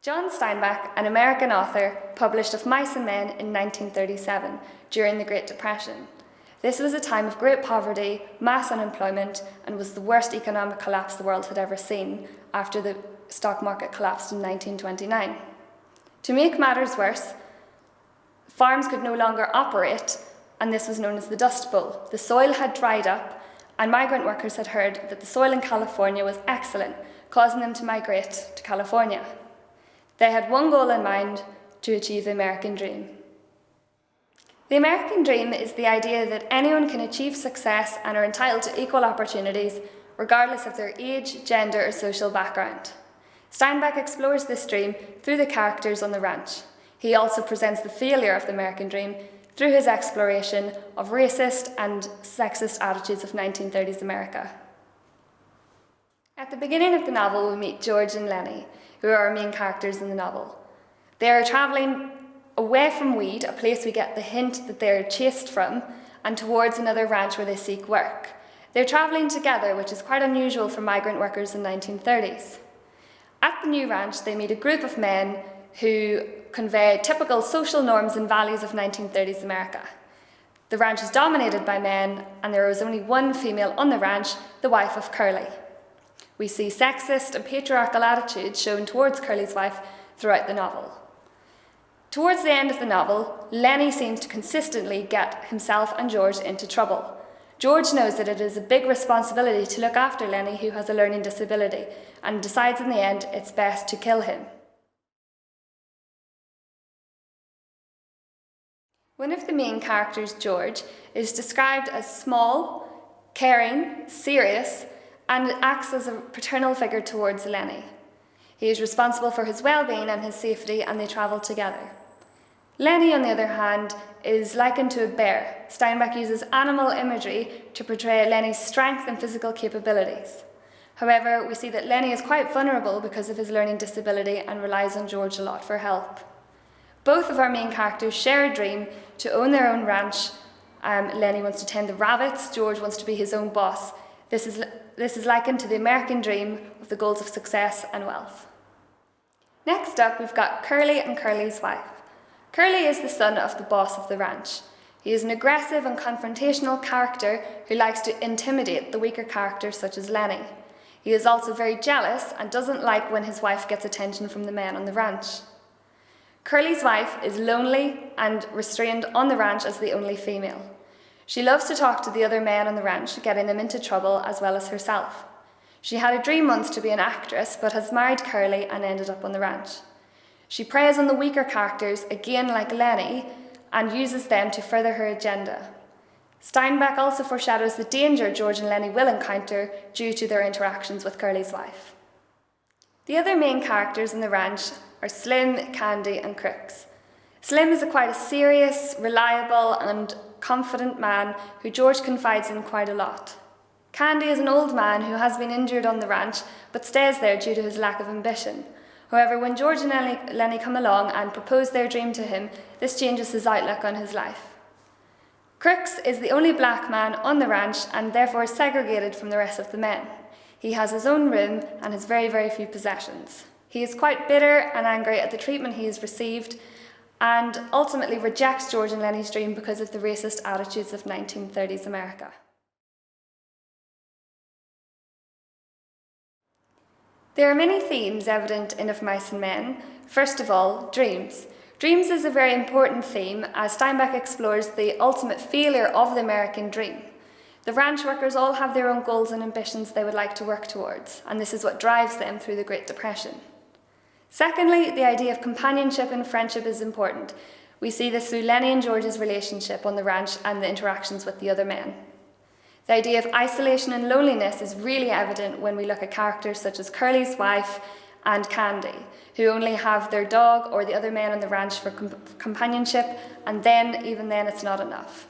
John Steinbeck, an American author, published Of Mice and Men in 1937, during the Great Depression. This was a time of great poverty, mass unemployment, and was the worst economic collapse the world had ever seen after the stock market collapsed in 1929. To make matters worse, farms could no longer operate, and this was known as the Dust Bowl. The soil had dried up, and migrant workers had heard that the soil in California was excellent, causing them to migrate to California. They had one goal in mind: to achieve the American dream. The American dream is the idea that anyone can achieve success and are entitled to equal opportunities, regardless of their age, gender, or social background. Steinbeck explores this dream through the characters on the ranch. He also presents the failure of the American dream through his exploration of racist and sexist attitudes of 1930s America. At the beginning of the novel, we meet George and Lenny, who are our main characters in the novel. They are travelling away from Weed, a place we get the hint that they're chased from, and towards another ranch where they seek work. They're travelling together, which is quite unusual for migrant workers in the 1930s. At the new ranch, they meet a group of men who convey typical social norms and values of 1930s America. The ranch is dominated by men, and there is only one female on the ranch, the wife of Curly. We see sexist and patriarchal attitudes shown towards Curly's wife throughout the novel. Towards the end of the novel, Lenny seems to consistently get himself and George into trouble. George knows that it is a big responsibility to look after Lenny, who has a learning disability, and decides in the end it's best to kill him. One of the main characters, George, is described as small, caring, serious, and acts as a paternal figure towards Lenny. He is responsible for his well-being and his safety, and they travel together. Lenny, on the other hand, is likened to a bear. Steinbeck uses animal imagery to portray Lenny's strength and physical capabilities. However, we see that Lenny is quite vulnerable because of his learning disability and relies on George a lot for help. Both of our main characters share a dream to own their own ranch. Lenny wants to tend the rabbits, George wants to be his own boss. This is likened to the American dream of the goals of success and wealth. Next up, we've got Curly and Curly's wife. Curly is the son of the boss of the ranch. He is an aggressive and confrontational character who likes to intimidate the weaker characters such as Lenny. He is also very jealous and doesn't like when his wife gets attention from the men on the ranch. Curly's wife is lonely and restrained on the ranch as the only female. She loves to talk to the other men on the ranch, getting them into trouble as well as herself. She had a dream once to be an actress, but has married Curly and ended up on the ranch. She preys on the weaker characters, again like Lenny, and uses them to further her agenda. Steinbeck also foreshadows the danger George and Lenny will encounter due to their interactions with Curly's wife. The other main characters in the ranch are Slim, Candy, and Crooks. Slim is quite a serious, reliable, and confident man who George confides in quite a lot. Candy is an old man who has been injured on the ranch but stays there due to his lack of ambition. However, when George and Lenny come along and propose their dream to him, this changes his outlook on his life. Crooks is the only black man on the ranch and therefore segregated from the rest of the men. He has his own room and has very, very few possessions. He is quite bitter and angry at the treatment he has received, and ultimately rejects George and Lenny's dream because of the racist attitudes of 1930s America. There are many themes evident in Of Mice and Men. First of all, dreams. Dreams is a very important theme as Steinbeck explores the ultimate failure of the American dream. The ranch workers all have their own goals and ambitions they would like to work towards, and this is what drives them through the Great Depression. Secondly, the idea of companionship and friendship is important. We see this through Lenny and George's relationship on the ranch and the interactions with the other men. The idea of isolation and loneliness is really evident when we look at characters such as Curly's wife and Candy, who only have their dog or the other men on the ranch for companionship, and even then it's not enough.